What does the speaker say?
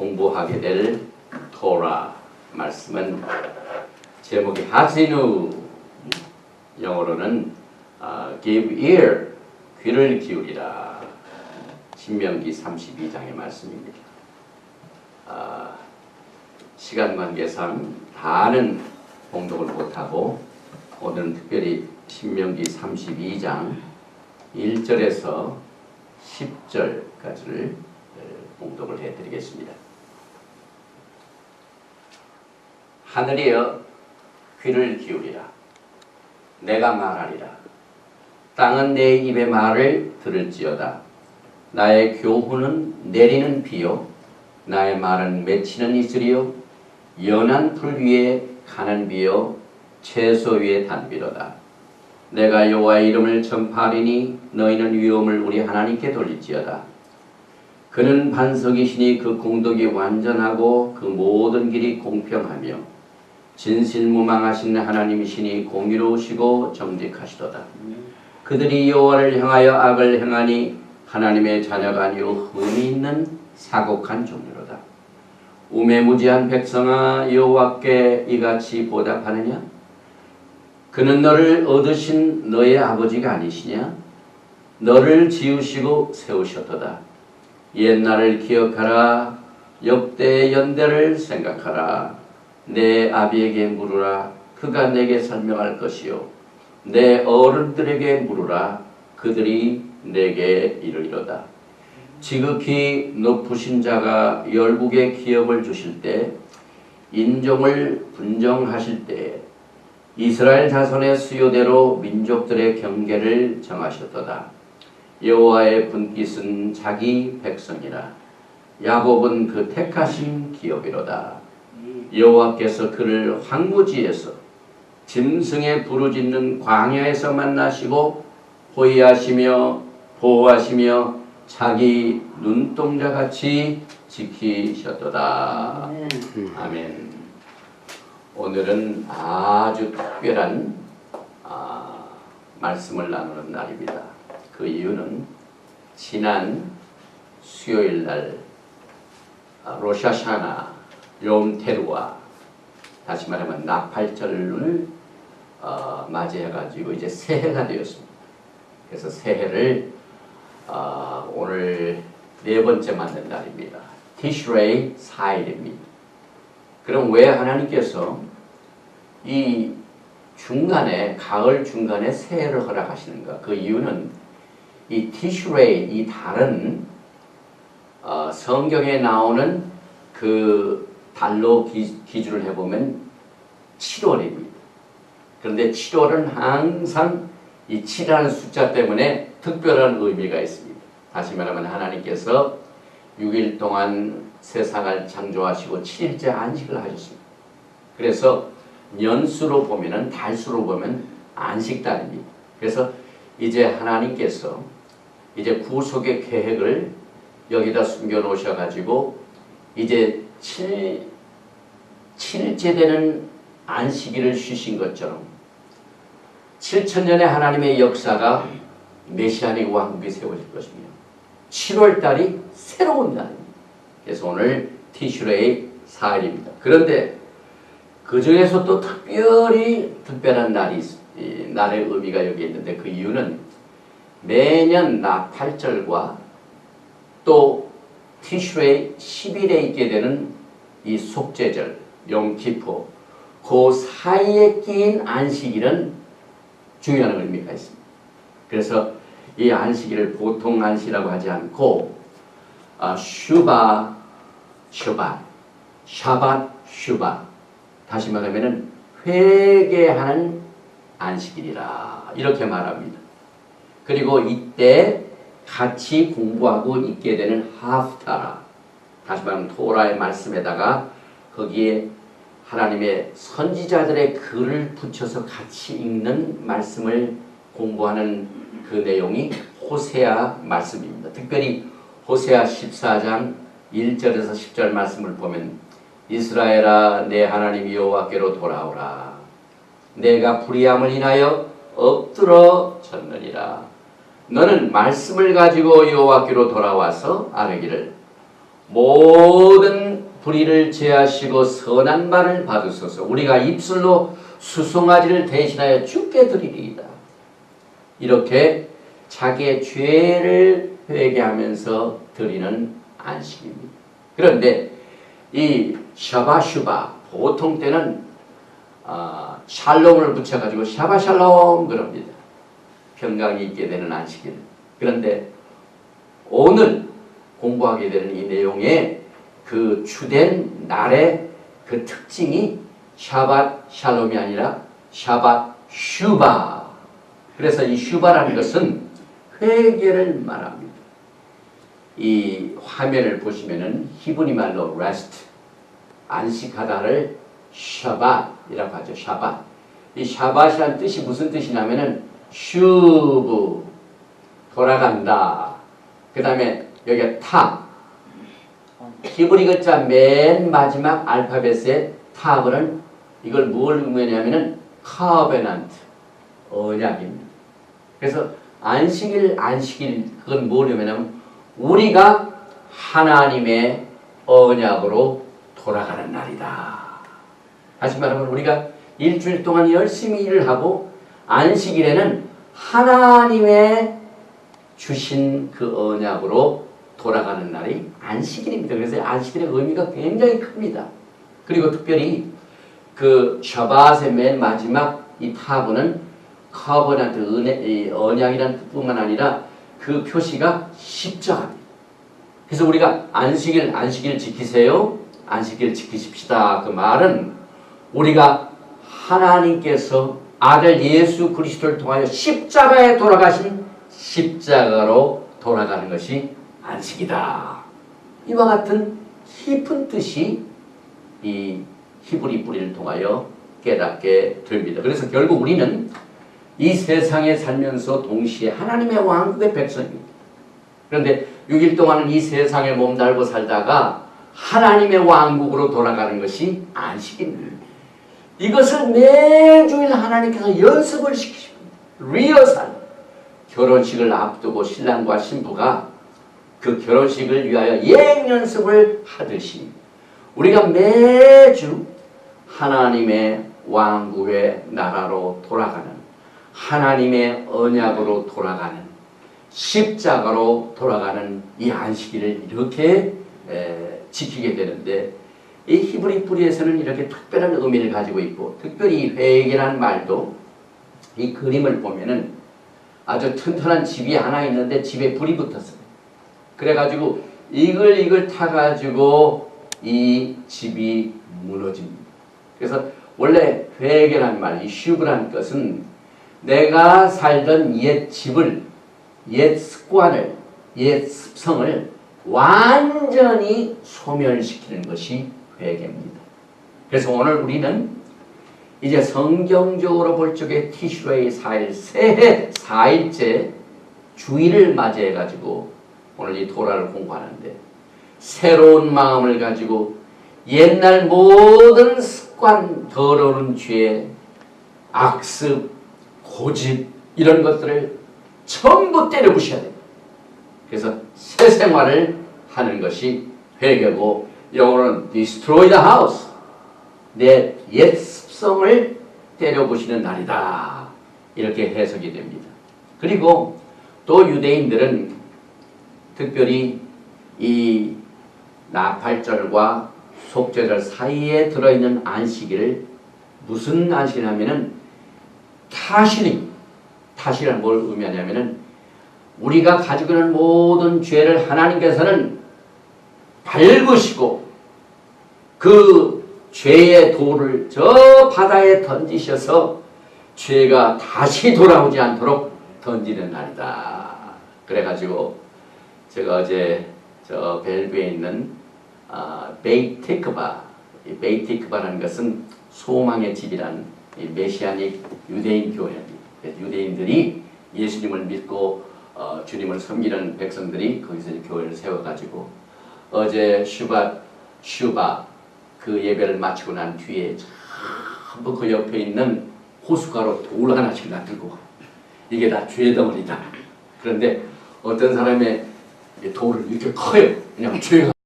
공부하게 될 토라 말씀은 제목이 하시누, 영어로는 give ear, 귀를 기울이라. 신명기 32장의 말씀입니다. 시간 관계상 다는 봉독을 못하고 오늘은 특별히 신명기 32장 1절에서 10절까지를 봉독을 해드리겠습니다. 하늘이여 귀를 기울이라. 내가 말하리라. 땅은 내 입의 말을 들을지어다. 나의 교훈은 내리는 비요, 나의 말은 맺히는 이슬이요, 연한 불 위에 가는 비요, 채소 위에 단비로다. 내가 여호와의 이름을 전파하리니 너희는 위엄을 우리 하나님께 돌릴지어다. 그는 반석이시니 그 공덕이 완전하고 그 모든 길이 공평하며 진실무망하신 하나님이시니 공의로우시고 정직하시도다. 그들이 여호와를 향하여 악을 행하니 하나님의 자녀가 아니요 흠이 있는 사곡한 종류로다. 우매무지한 백성아, 여호와께 이같이 보답하느냐? 그는 너를 얻으신 너의 아버지가 아니시냐? 너를 지으시고 세우셨도다. 옛날을 기억하라. 역대의 연대를 생각하라. 내 아비에게 물으라. 그가 내게 설명할 것이요. 내 어른들에게 물으라. 그들이 내게 이르리로다. 지극히 높으신 자가 열국의 기업을 주실 때, 인종을 분정하실 때 이스라엘 자손의 수요대로 민족들의 경계를 정하셨도다. 여호와의 분깃은 자기 백성이라. 야곱은 그 택하신 기업이로다. 여호와께서 그를 황무지에서 짐승의 부르짖는 광야에서 만나시고 호위하시며 보호하시며 자기 눈동자같이 지키셨도다. 아멘. 오늘은 아주 특별한 말씀을 나누는 날입니다. 그 이유는 지난 수요일 날 로샤샤나, 욤테루아, 다시 말하면 나팔절을 맞이해가지고 이제 새해가 되었습니다. 그래서 새해를 오늘 네 번째 맞는 날입니다. 티슈레이 4일입니다. 그럼 왜 하나님께서 이 중간에, 가을 중간에 새해를 허락하시는가? 그 이유는 이 티슈레이, 이 달은 성경에 나오는 그 달로 기준을 해보면 7월입니다. 그런데 7월은 항상 이 7이라는 숫자 때문에 특별한 의미가 있습니다. 다시 말하면 하나님께서 6일 동안 세상을 창조하시고 7일째 안식을 하셨습니다. 그래서 년수로 보면은, 달수로 보면 안식달입니다. 그래서 이제 하나님께서 이제 구속의 계획을 여기다 숨겨 놓으셔가지고 이제 7일째 되는 안식일을 쉬신 것처럼 7천년의 하나님의 역사가 메시아닉 왕국이 세워질 것이며 7월달이 새로운 달입니다. 그래서 오늘 티슈레이 4일입니다. 그런데 그 중에서 또 특별히 특별한 날이, 날의 의미가 여기 있는데 그 이유는 매년 나팔절과 또 티슈레이 10일에 있게 되는 이 속죄절, 용키포, 그 사이에 끼인 안식일은 중요한 의미가 있습니다. 그래서 이 안식일을 보통 안식이라고 하지 않고 슈바, 슈바, 샤밧, 슈바, 다시 말하면 회개하는 안식일이라 이렇게 말합니다. 그리고 이때 같이 공부하고 있게 되는 하프타라, 다시 말하면 토라의 말씀에다가 거기에 하나님의 선지자들의 글을 붙여서 같이 읽는 말씀을 공부하는 그 내용이 호세아 말씀입니다. 특별히 호세아 14장 1절에서 10절 말씀을 보면 이스라엘아 내 하나님 여호와께로 돌아오라. 내가 불의함을 인하여 엎드러졌느니라. 너는 말씀을 가지고 여호와께로 돌아와서 아뢰기를 모든 불의를 제하시고 선한 말을 받으소서. 우리가 입술로 수송아지를 대신하여 주께 드리리이다. 이렇게 자기의 죄를 회개하면서 드리는 안식입니다. 그런데 이 샤바슈바 보통 때는 샬롬을 붙여가지고 샤바샬롬 그럽니다. 평강이 있게 되는 안식일. 그런데 오늘 공부하게 되는 이 내용의 그 주된 날의 그 특징이 샤밧 샬롬이 아니라 샤밧 슈바. 그래서 이 슈바라는 것은 회개를 말합니다. 이 화면을 보시면은 히브리 말로 rest, 안식하다를 샤밧이라고 하죠. 샤밧. 이 샤밧이란 뜻이 무슨 뜻이냐면은 슈브, 돌아간다. 그 다음에 여기가 탑. 히브리 글자 맨 마지막 알파벳의 탑은 이걸 뭘 의미하냐면은 커베넌트, 언약입니다. 그래서 안식일 그건 뭘 의미하냐면 우리가 하나님의 언약으로 돌아가는 날이다. 다시 말하면 우리가 일주일 동안 열심히 일을 하고 안식일에는 하나님의 주신 그 언약으로 돌아가는 날이 안식일입니다. 그래서 안식일의 의미가 굉장히 큽니다. 그리고 특별히 그 샤밧의 맨 마지막 이 타브는 커버넌트, 은혜, 언약이라는 뜻뿐만 아니라 그 표시가 십자가입니다. 그래서 우리가 안식일 지키세요. 안식일 지키십시다. 그 말은 우리가 하나님께서 아들 예수 그리스도를 통하여 십자가에 돌아가신 십자가로 돌아가는 것이 안식이다. 이와 같은 깊은 뜻이 이 히브리 뿌리를 통하여 깨닫게 됩니다. 그래서 결국 우리는 이 세상에 살면서 동시에 하나님의 왕국의 백성입니다. 그런데 6일 동안은 이 세상에 몸달고 살다가 하나님의 왕국으로 돌아가는 것이 안식입니다. 이것을 매주일 하나님께서 연습을 시키십니다. 리허설. 결혼식을 앞두고 신랑과 신부가 그 결혼식을 위하여 예행연습을 하듯이 우리가 매주 하나님의 왕국의 나라로 돌아가는, 하나님의 언약으로 돌아가는, 십자가로 돌아가는 이 안식일을 이렇게 지키게 되는데, 이 히브리 뿌리에서는 이렇게 특별한 의미를 가지고 있고, 특별히 회개라는 말도 이 그림을 보면은 아주 튼튼한 집이 하나 있는데 집에 불이 붙었어요. 그래가지고 이걸 타가지고 이 집이 무너집니다. 그래서 원래 회개란 말, 이 슈브라는 것은 내가 살던 옛 집을, 옛 습관을, 옛 습성을 완전히 소멸시키는 것이 회개입니다. 그래서 오늘 우리는 이제 성경적으로 볼 적에 티슈레이 4일, 새해 4일째 주일을 맞이해가지고 오늘 이 토라를 공부하는데 새로운 마음을 가지고 옛날 모든 습관, 더러운 죄, 악습, 고집 이런 것들을 전부 때려부셔야 됩니다. 그래서 새 생활을 하는 것이 회개고 영어로는 destroy the house, 내 옛 습성을 때려부시는 날이다. 이렇게 해석이 됩니다. 그리고 또 유대인들은 특별히 이 나팔절과 속죄절 사이에 들어있는 안식일을 무슨 안식이냐면은 타시란 뭘 의미하냐면은 우리가 가지고 있는 모든 죄를 하나님께서는 밟으시고 그 죄의 돌을 저 바다에 던지셔서 죄가 다시 돌아오지 않도록 던지는 날이다. 그래가지고 제가 어제 저 벨브에 있는 베이트 티크바, 이 베이트 티크바라는 것은 소망의 집이란 이 메시아닉 유대인 교회입니다. 유대인들이 예수님을 믿고 주님을 섬기는 백성들이 거기서 교회를 세워가지고 어제 슈바 그 예배를 마치고 난 뒤에 전부 그 옆에 있는 호숫가로 돌 하나씩 놔들고 가요. 이게 다 죄덩어리다. 그런데 어떤 사람의 돌을 이렇게 커요. 그냥 죄가